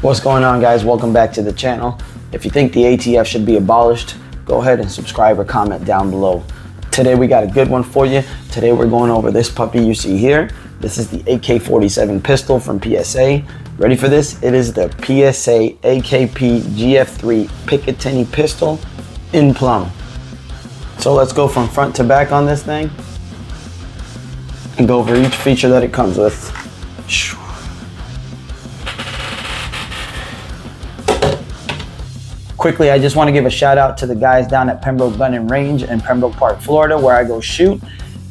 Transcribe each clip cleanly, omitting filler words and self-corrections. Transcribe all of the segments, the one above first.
What's going on, guys? Welcome back to the channel. If you think the ATF should be abolished, go ahead and subscribe or comment down below. Today we got a good one for you. Today we're going over this puppy you see here. This is the AK47 pistol from PSA. Ready for this? It is the PSA AKP GF3 Picatinny pistol in PLUM. So let's go from front to back on this thing and go over each feature that it comes with. Quickly, I just want to give a shout out to the guys down at Pembroke Gun and Range in Pembroke Park, Florida, where I go shoot.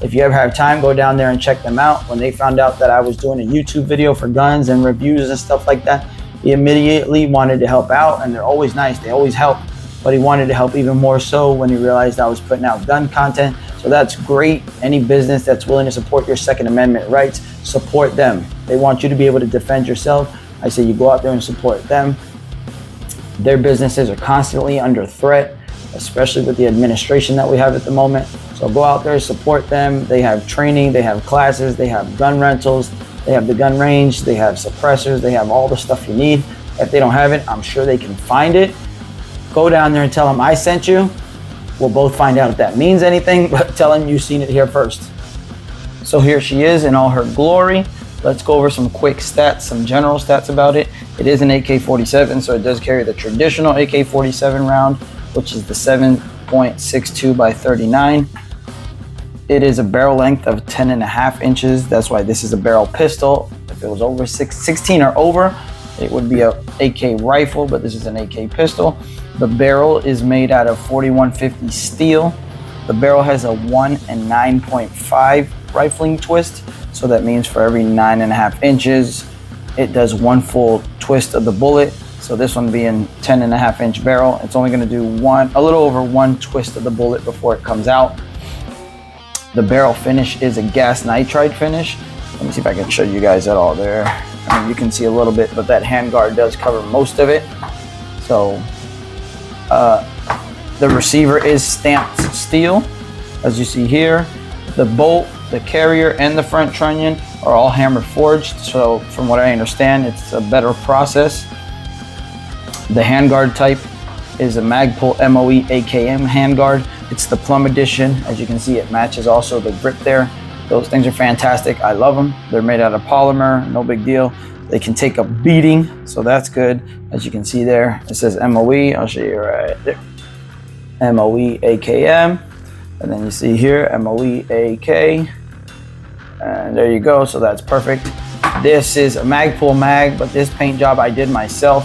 If you ever have time, go down there and check them out. When they found out that I was doing a YouTube video for guns and reviews and stuff like that, he immediately wanted to help out, and they're always nice. They always help, but he wanted to help even more so when he realized I was putting out gun content. So that's great. Any business that's willing to support your Second Amendment rights, support them. They want you to be able to defend yourself. I say you go out there and support them. Their businesses are constantly under threat, especially with the administration that we have at the moment. So go out there, support them. They have training, they have classes, they have gun rentals, they have the gun range, they have suppressors, they have all the stuff you need. If they don't have it, I'm sure they can find it. Go down there and tell them I sent you. We'll both find out if that means anything, but tell them you've seen it here first. So here she is in all her glory. Let's go over some quick stats, some general stats about it. It is an AK-47, so it does carry the traditional AK-47 round, which is the 7.62 by 39. It is a barrel length of 10.5 inches. That's why this is a barrel pistol. If it was over 16 or over, it would be a AK rifle, but this is an AK pistol. The barrel is made out of 4150 steel. The barrel has a 1 and 9.5 rifling twist. So that means for every 9.5 inches, it does one full twist of the bullet. So this one being 10.5 inch barrel, it's only gonna do a little over one twist of the bullet before it comes out. The barrel finish is a gas nitride finish. Let me see if I can show you guys that all there. I mean, you can see a little bit, but that handguard does cover most of it. So the receiver is stamped steel, as you see here. The bolt, the carrier, and the front trunnion are all hammer forged. So from what I understand, it's a better process. The handguard type is a Magpul MOE AKM handguard. It's the PLUM edition. As you can see, it matches also the grip there. Those things are fantastic. I love them. They're made out of polymer, no big deal. They can take a beating, so that's good. As you can see there, it says MOE. I'll show you right there. MOE AKM. And then you see here, MOE AK. And there you go, so that's perfect. This is a Magpul mag, but this paint job I did myself.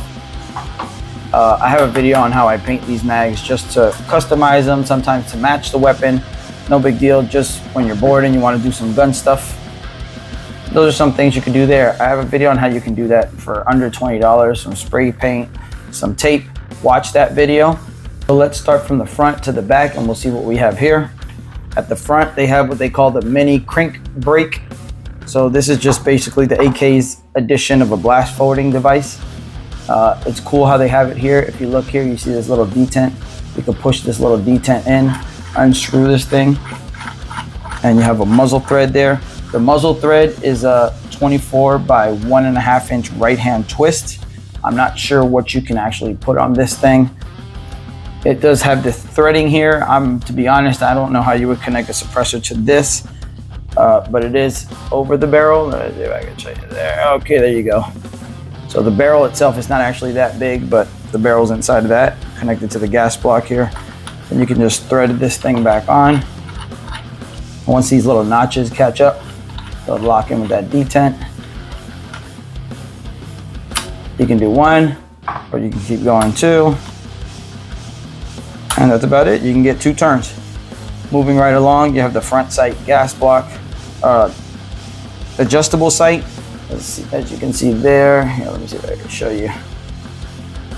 I have a video on how I paint these mags just to customize them, sometimes to match the weapon. No big deal, just when you're bored and you want to do some gun stuff. Those are some things you can do there. I have a video on how you can do that for under $20, some spray paint, some tape. Watch that video. So let's start from the front to the back and we'll see what we have here. At the front, they have what they call the mini crank brake. So this is just basically the AK's edition of a blast forwarding device. It's cool how they have it here. If you look here, you see this little detent. You can push this little detent in, unscrew this thing, and you have a muzzle thread there. The muzzle thread is a 24 by 1.5 inch right hand twist. I'm not sure what you can actually put on this thing. It does have the threading here. To be honest, I don't know how you would connect a suppressor to this, but it is over the barrel. Let me see if I can show you there. Okay, there you go. So the barrel itself is not actually that big, but the barrel's inside of that, connected to the gas block here. And you can just thread this thing back on. Once these little notches catch up, they'll lock in with that detent. You can do one, or you can keep going two. And that's about it. You can get 2 turns. Moving right along, you have the front sight gas block, adjustable sight. As you can see there. Here, let me see if I can show you.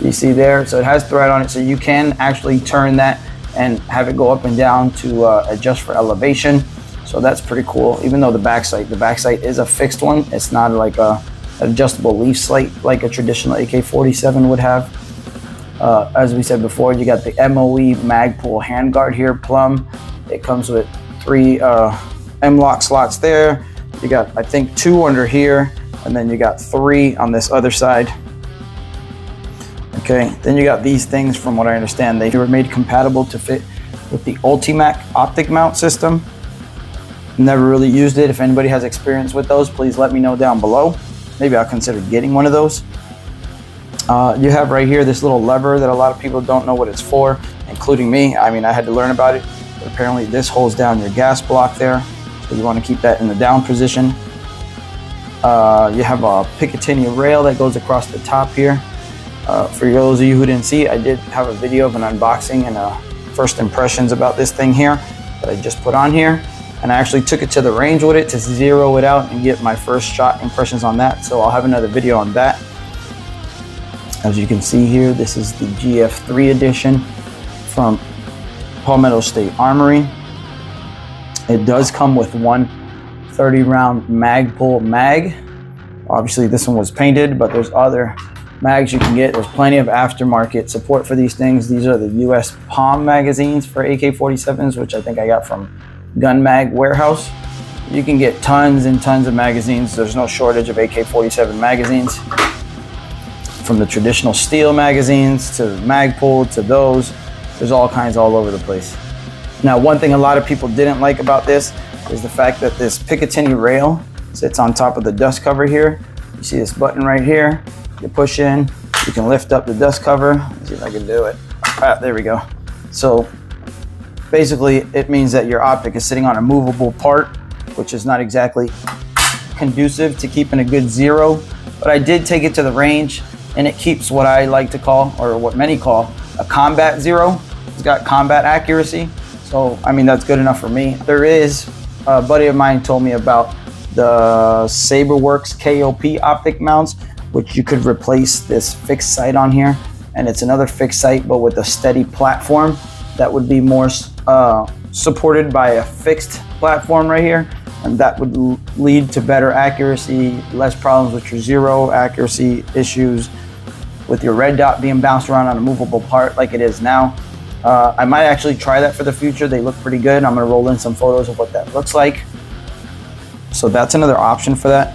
You see there, so it has thread on it, so you can actually turn that and have it go up and down to adjust for elevation. So that's pretty cool. Even though the back sight is a fixed one. It's not like an adjustable leaf sight like a traditional AK-47 would have. As we said before, you got the MOE Magpul handguard here, PLUM. It comes with 3 M-lock slots there. You got, I think, 2 under here, and then you got 3 on this other side. Okay, then you got these things. From what I understand, they were made compatible to fit with the Ultimac optic mount system. Never really used it. If anybody has experience with those, please let me know down below. Maybe I'll consider getting one of those. You have right here this little lever that a lot of people don't know what it's for, including me. I mean, I had to learn about it, but apparently this holds down your gas block there, so you want to keep that in the down position. You have a Picatinny rail that goes across the top here. For those of you who didn't see, I did have a video of an unboxing and first impressions about this thing here that I just put on here, and I actually took it to the range with it to zero it out and get my first shot impressions on that, so I'll have another video on that. As you can see here, this is the GF3 edition from Palmetto State Armory. It does come with one 30-round Magpul mag. Obviously this one was painted, but there's other mags you can get. There's plenty of aftermarket support for these things. These are the US PLUM magazines for AK47s, which I think I got from Gun Mag Warehouse. You can get tons and tons of magazines. There's no shortage of AK47 magazines. From the traditional steel magazines to Magpul to those, there's all kinds all over the place. Now, one thing a lot of people didn't like about this is the fact that this Picatinny rail sits on top of the dust cover here. You see this button right here. You push in, you can lift up the dust cover. Let's see if I can do it. There we go. So basically it means that your optic is sitting on a movable part, which is not exactly conducive to keeping a good zero, but I did take it to the range and it keeps what I like to call, or what many call, a combat zero. It's got combat accuracy. So, I mean, that's good enough for me. There is, a buddy of mine told me about the SaberWorks KOP optic mounts, which you could replace this fixed sight on here. And it's another fixed sight, but with a steady platform that would be more supported by a fixed platform right here. And that would lead to better accuracy, less problems with your zero accuracy issues, with your red dot being bounced around on a movable part like it is now. I might actually try that for the future. They look pretty good. I'm gonna roll in some photos of what that looks like. So that's another option for that.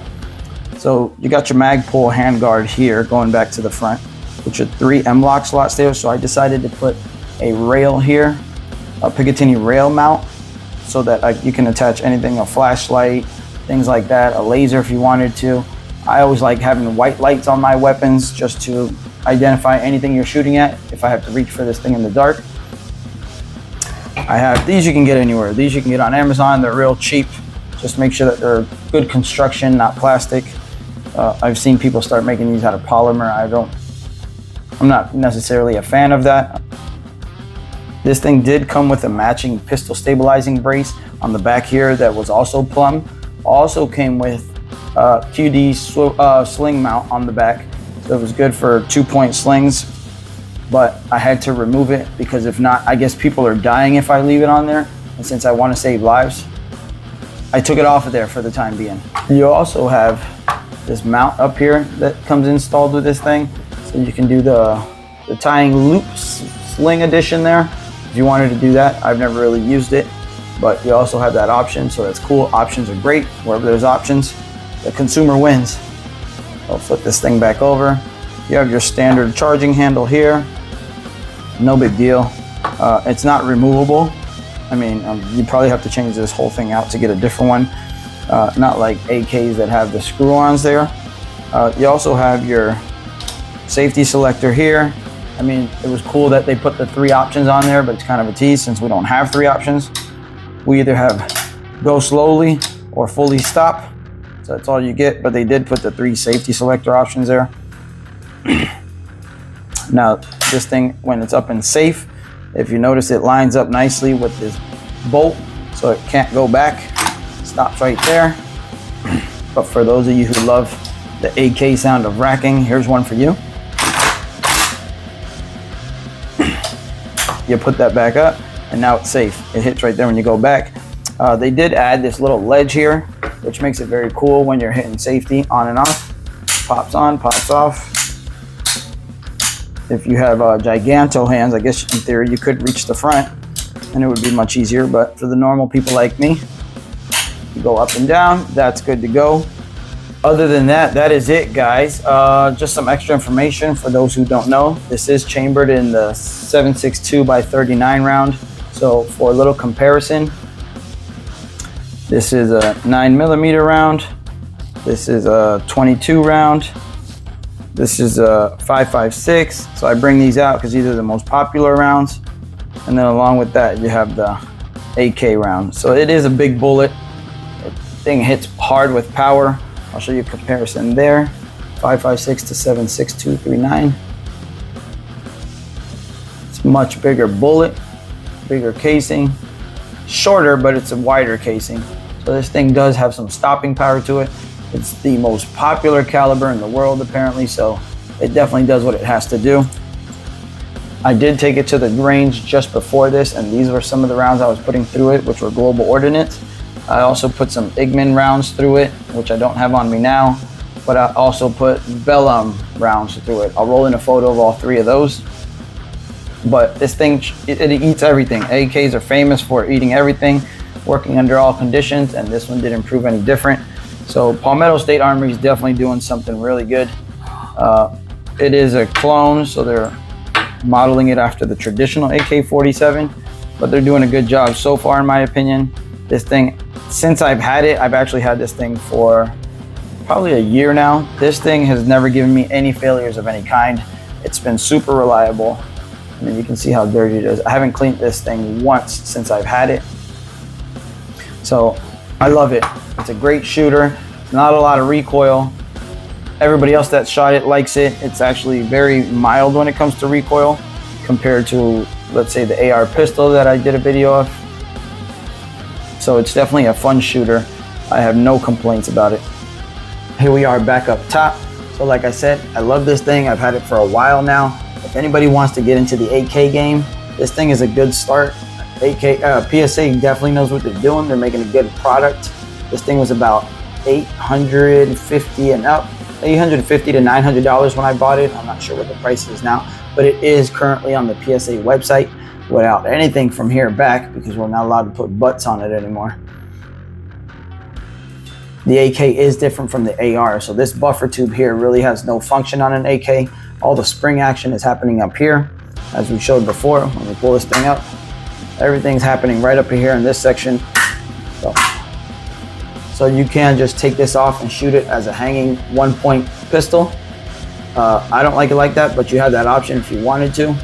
So you got your Magpul handguard here going back to the front, which are 3 M-LOK slots there. So I decided to put a rail here, a Picatinny rail mount, so that you can attach anything, a flashlight, things like that, a laser if you wanted to. I always like having white lights on my weapons just to identify anything you're shooting at if I have to reach for this thing in the dark. I have these you can get anywhere. These you can get on Amazon. They're real cheap. Just make sure that they're good construction, not plastic. I've seen people start making these out of polymer. I'm not necessarily a fan of that. This thing did come with a matching pistol stabilizing brace on the back here that was also PLUM. Also came with QD sling mount on the back. So it was good for 2-point slings, but I had to remove it because if not, I guess people are dying if I leave it on there. And since I want to save lives, I took it off of there for the time being. You also have this mount up here that comes installed with this thing. So you can do the tying loop sling addition there. If you wanted to do that, I've never really used it, but you also have that option, so that's cool. Options are great. Wherever there's options, the consumer wins. I'll flip this thing back over. You have your standard charging handle here. No big deal. It's not removable. I mean, you probably have to change this whole thing out to get a different one. Not like AKs that have the screw-ons there. You also have your safety selector here. I mean, it was cool that they put the 3 options on there, but it's kind of a tease since we don't have 3 options. We either have go slowly or fully stop. So that's all you get, but they did put the 3 safety selector options there. Now, this thing, when it's up and safe, if you notice, it lines up nicely with this bolt, so it can't go back. Stops right there. But for those of you who love the AK sound of racking, here's one for you. You put that back up, and now it's safe. It hits right there when you go back. They did add this little ledge here, which makes it very cool when you're hitting safety on and off. Pops on, pops off. If you have giganto hands, I guess in theory you could reach the front and it would be much easier, but for the normal people like me, you go up and down, that's good to go. Other than that, that is it, guys. Just some extra information for those who don't know. This is chambered in the 7.62 by 39 round. So for a little comparison, this is a 9mm round. This is a 22 round. This is a 5.56. So I bring these out because these are the most popular rounds. And then along with that, you have the AK round. So it is a big bullet. The thing hits hard with power. I'll show you a comparison there. 5.56 to 7.6239. It's a much bigger bullet, bigger casing, shorter, but it's a wider casing. So this thing does have some stopping power to it. It's the most popular caliber in the world apparently, so it definitely does what it has to do. I did take it to the range just before this, and these were some of the rounds I was putting through it, which were global ordnance. I also put some Igman rounds through it, which I don't have on me now, but I also put PLUM rounds through it. I'll roll in a photo of all 3 of those. But this thing, it eats everything. AKs are famous for eating everything, working under all conditions, and this one didn't prove any different. So Palmetto State Armory is definitely doing something really good. It is a clone, so they're modeling it after the traditional AK47, but they're doing a good job so far in my opinion. This thing, since I've had it, I've actually had this thing for probably a year now. This thing has never given me any failures of any kind. It's been super reliable. I mean, you can see how dirty it is. I haven't cleaned this thing once since I've had it. So I love it. It's a great shooter. Not a lot of recoil. Everybody else that shot it likes it. It's actually very mild when it comes to recoil compared to, let's say, the AR pistol that I did a video of. So it's definitely a fun shooter. I have no complaints about it. Here we are back up top. So like I said, I love this thing. I've had it for a while now. If anybody wants to get into the AK game, this thing is a good start. PSA definitely knows what they're doing. They're making a good product. This thing was about $850 and up, $850 to $900 when I bought it. I'm not sure what the price is now, but it is currently on the PSA website without anything from here back because we're not allowed to put butts on it anymore. The AK is different from the AR, so this buffer tube here really has no function on an AK. All the spring action is happening up here, as we showed before. When we pull this thing up, everything's happening right up here in this section. So you can just take this off and shoot it as a hanging 1-point pistol. I don't like it like that, but you have that option if you wanted to.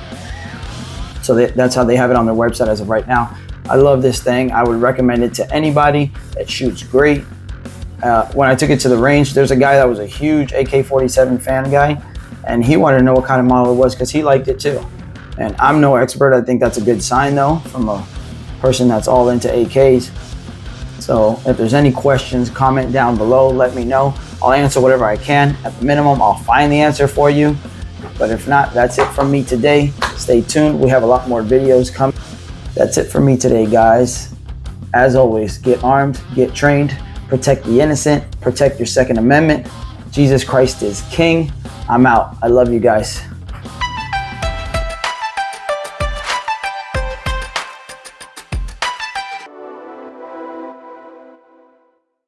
So that's how they have it on their website as of right now. I love this thing. I would recommend it to anybody. It shoots great. When I took it to the range, there's a guy that was a huge AK47 fan guy, and he wanted to know what kind of model it was because he liked it too. And I'm no expert. I think that's a good sign though from a person that's all into AKs. So if there's any questions, comment down below, let me know. I'll answer whatever I can. At the minimum, I'll find the answer for you. But if not, that's it from me today. Stay tuned. We have a lot more videos coming. That's it for me today, guys. As always, get armed, get trained, protect the innocent, protect your Second Amendment. Jesus Christ is King. I'm out. I love you guys.